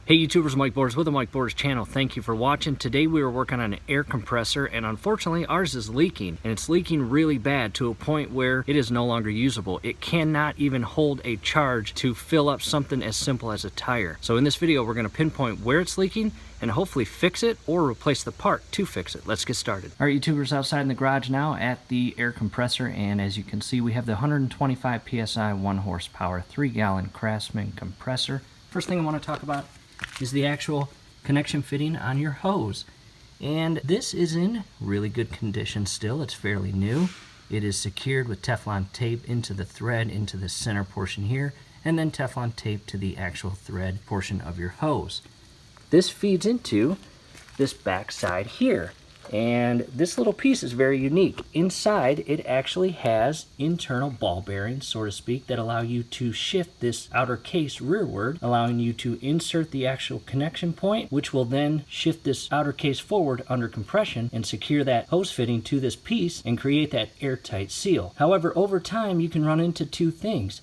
Hey YouTubers, Mike Borders with the Mike Borders channel. Thank you for watching. Today we are working on an air compressor, and unfortunately ours is leaking, and it's leaking really bad to a point where it is no longer usable. It cannot even hold a charge to fill up something as simple as a tire. So in this video we're going to pinpoint where it's leaking and hopefully fix it or replace the part to fix it. Let's get started. All right, YouTubers, outside in the garage now at the air compressor, and as you can see we have the 125 psi 1 horsepower 3-gallon Craftsman compressor. First thing I want to talk about is the actual connection fitting on your hose, and this is in really good condition still. It's fairly new. It is secured with Teflon tape into the thread into the center portion here, and then Teflon tape to the actual thread portion of your hose. This feeds into this back side here, and this little piece is very unique. Inside it actually has internal ball bearings, so to speak, that allow you to shift this outer case rearward, allowing you to insert the actual connection point, which will then shift this outer case forward under compression and secure that hose fitting to this piece and create that airtight seal. However, over time you can run into two things.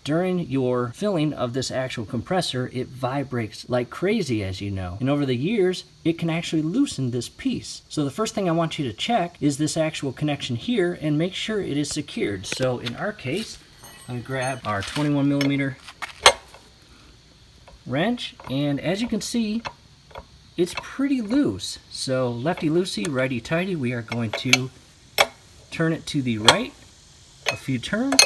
During your filling of this actual compressor, it vibrates like crazy, as you know. And over the years, it can actually loosen this piece. So the first thing I want you to check is this actual connection here and make sure it is secured. So in our case, I'm gonna grab our 21 millimeter wrench, and as you can see, it's pretty loose. So lefty loosey, righty tighty, we are going to turn it to the right a few turns,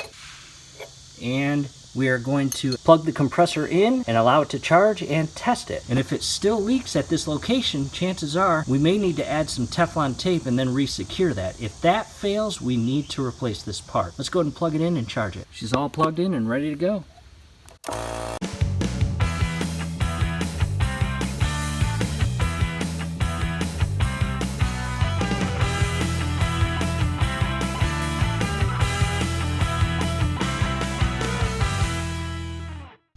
and we are going to plug the compressor in and allow it to charge and test it. And if it still leaks at this location, chances are we may need to add some Teflon tape and then re-secure that. If that fails, we need to replace this part. Let's go ahead and plug it in and charge it. She's all plugged in and ready to go.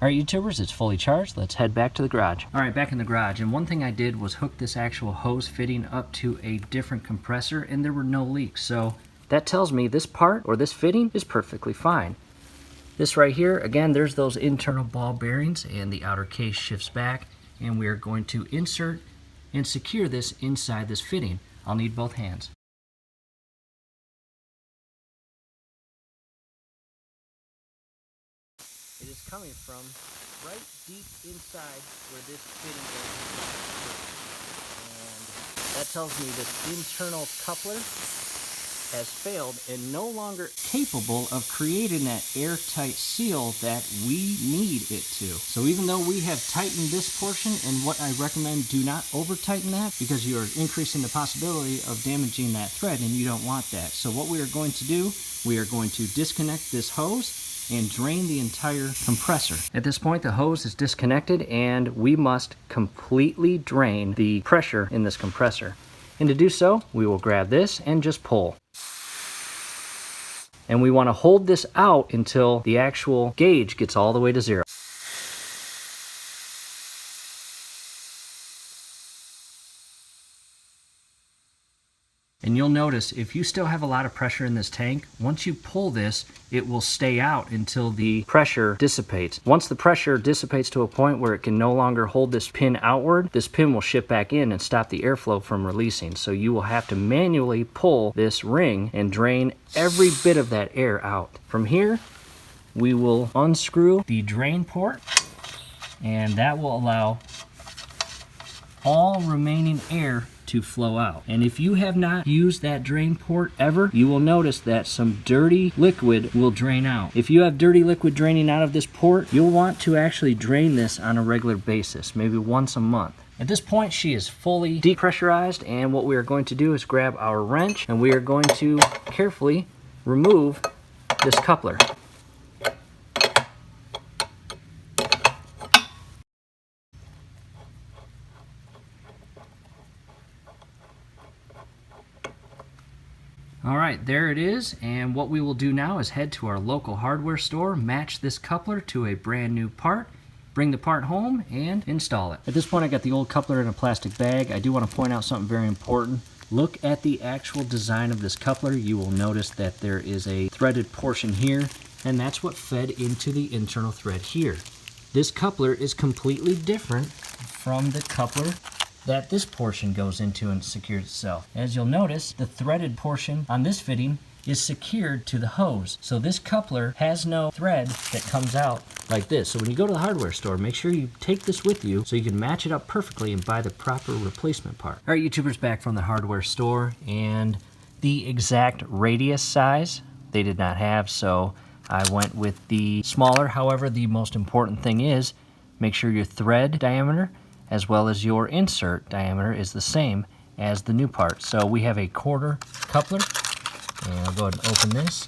Alright YouTubers, it's fully charged. Let's head back to the garage. Alright, back in the garage, and one thing I did was hook this actual hose fitting up to a different compressor, and there were no leaks. So that tells me this part, or this fitting, is perfectly fine. This right here, again, there's those internal ball bearings, and the outer case shifts back, and we are going to insert and secure this inside this fitting. I'll need both hands. It is coming from right deep inside where this fitting is. And that tells me this internal coupler has failed and no longer capable of creating that airtight seal that we need it to. So even though we have tightened this portion, and what I recommend, do not over tighten that because you are increasing the possibility of damaging that thread, and you don't want that. So what we are going to do, we are going to disconnect this hose and drain the entire compressor. At this point the hose is disconnected, and we must completely drain the pressure in this compressor. And to do so, we will grab this and just pull. And we want to hold this out until the actual gauge gets all the way to 0. And you'll notice if you still have a lot of pressure in this tank, once you pull this, it will stay out until the pressure dissipates. Once the pressure dissipates to a point where it can no longer hold this pin outward, this pin will shift back in and stop the airflow from releasing. So you will have to manually pull this ring and drain every bit of that air out. From here, we will unscrew the drain port, and that will allow all remaining air to flow out. And if you have not used that drain port ever, you will notice that some dirty liquid will drain out. If you have dirty liquid draining out of this port, you'll want to actually drain this on a regular basis, maybe once a month. At this point, she is fully depressurized, and what we are going to do is grab our wrench, and we are going to carefully remove this coupler. Alright, there it is, and what we will do now is head to our local hardware store, match this coupler to a brand new part, bring the part home, and install it. At this point I got the old coupler in a plastic bag. I do want to point out something very important. Look at the actual design of this coupler. You will notice that there is a threaded portion here, and that's what fed into the internal thread here. This coupler is completely different from the coupler that this portion goes into and secures itself. As you'll notice, the threaded portion on this fitting is secured to the hose. So this coupler has no thread that comes out like this. So when you go to the hardware store, make sure you take this with you so you can match it up perfectly and buy the proper replacement part. All right, YouTubers, back from the hardware store, and the exact radius size they did not have, so I went with the smaller. However, the most important thing is make sure your thread diameter as well as your insert diameter is the same as the new part. So we have a 1/4 coupler, and I'll go ahead and open this.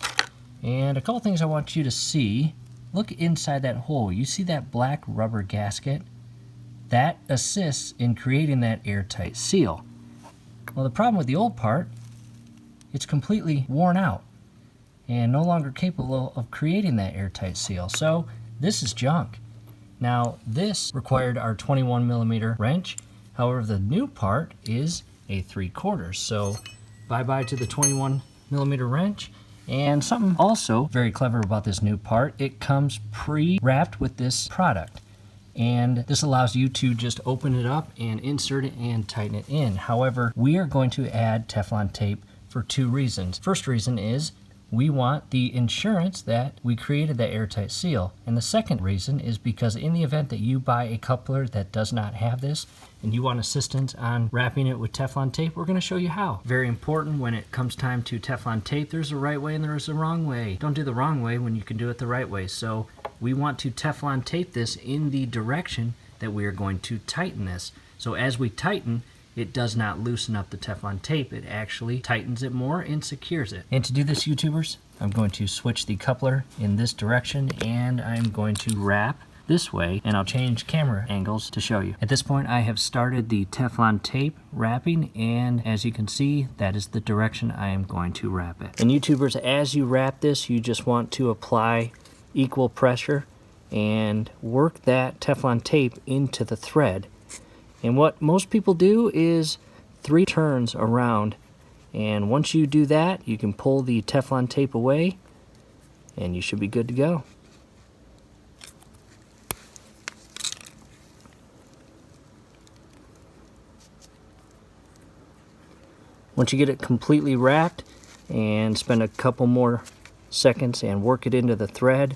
And a couple things I want you to see. Look inside that hole. You see that black rubber gasket? That assists in creating that airtight seal. Well, the problem with the old part, it's completely worn out and no longer capable of creating that airtight seal. So this is junk. Now, this required our 21mm wrench. However, the new part is a 3/4. So bye-bye to the 21mm wrench. And something also very clever about this new part, it comes pre-wrapped with this product. And this allows you to just open it up and insert it and tighten it in. However, we are going to add Teflon tape for 2 reasons. First reason is we want the insurance that we created that airtight seal. And the second reason is because in the event that you buy a coupler that does not have this and you want assistance on wrapping it with Teflon tape, we're going to show you how. Very important when it comes time to Teflon tape, there's a right way and there's a wrong way. Don't do the wrong way when you can do it the right way. So we want to Teflon tape this in the direction that we are going to tighten this. So as we tighten, it does not loosen up the Teflon tape. It actually tightens it more and secures it. And to do this, YouTubers, I'm going to switch the coupler in this direction, and I'm going to wrap this way, and I'll change camera angles to show you. At this point, I have started the Teflon tape wrapping, and as you can see, that is the direction I am going to wrap it. And YouTubers, as you wrap this, you just want to apply equal pressure and work that Teflon tape into the thread. And what most people do is 3 turns around, and once you do that, you can pull the Teflon tape away and you should be good to go. Once you get it completely wrapped, and spend a couple more seconds and work it into the thread,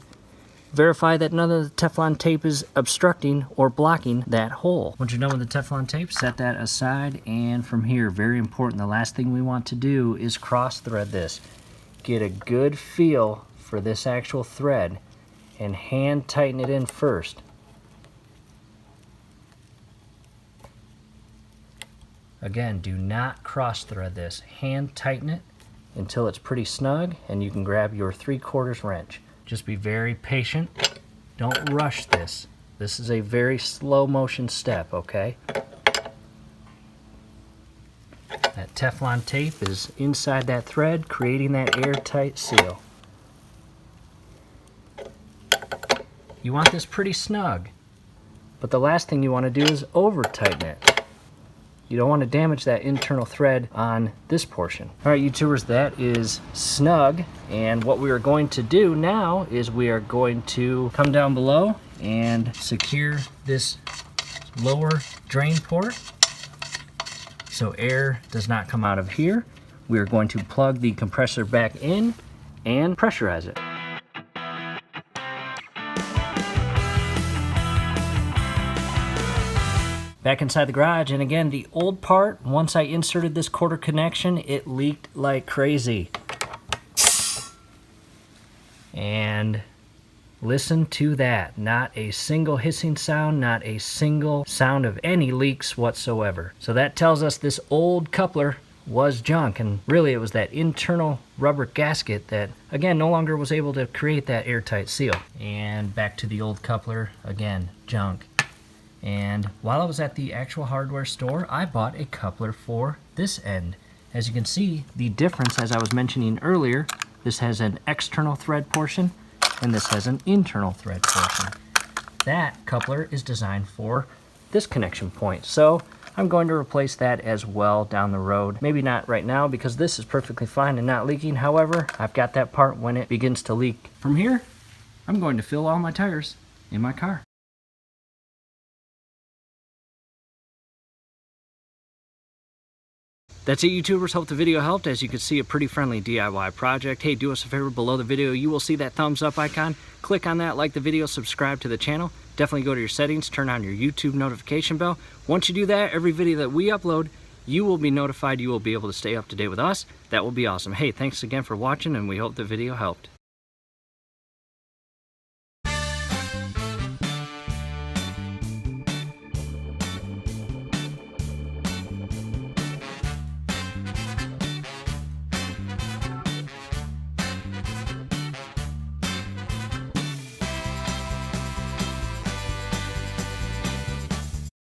verify that none of the Teflon tape is obstructing or blocking that hole. Once you're done with the Teflon tape, set that aside, and from here, very important, the last thing we want to do is cross thread this. Get a good feel for this actual thread and hand tighten it in first. Again, do not cross thread this. Hand tighten it until it's pretty snug, and you can grab your 3/4 wrench. Just be very patient. Don't rush this. This is a very slow motion step, okay? That Teflon tape is inside that thread, creating that airtight seal. You want this pretty snug, but the last thing you want to do is over tighten it. You don't want to damage that internal thread on this portion. All right, YouTubers, that is snug. And what we are going to do now is we are going to come down below and secure this lower drain port so air does not come out of here. We are going to plug the compressor back in and pressurize it. Back inside the garage, and again, the old part, once I inserted this 1/4 connection, it leaked like crazy. And listen to that. Not a single hissing sound, not a single sound of any leaks whatsoever. So that tells us this old coupler was junk, and really it was that internal rubber gasket that, again, no longer was able to create that airtight seal. And back to the old coupler, again, junk. And while I was at the actual hardware store, I bought a coupler for this end. As you can see, the difference, as I was mentioning earlier, this has an external thread portion and this has an internal thread portion. That coupler is designed for this connection point. So I'm going to replace that as well down the road. Maybe not right now because this is perfectly fine and not leaking. However, I've got that part when it begins to leak. From here, I'm going to fill all my tires in my car. That's it, YouTubers. Hope the video helped. As you can see, a pretty friendly DIY project. Hey, do us a favor, below the video you will see that thumbs up icon. Click on that, like the video, subscribe to the channel. Definitely go to your settings, turn on your YouTube notification bell. Once you do that, every video that we upload, you will be notified. You will be able to stay up to date with us. That will be awesome. Hey, thanks again for watching, and we hope the video helped.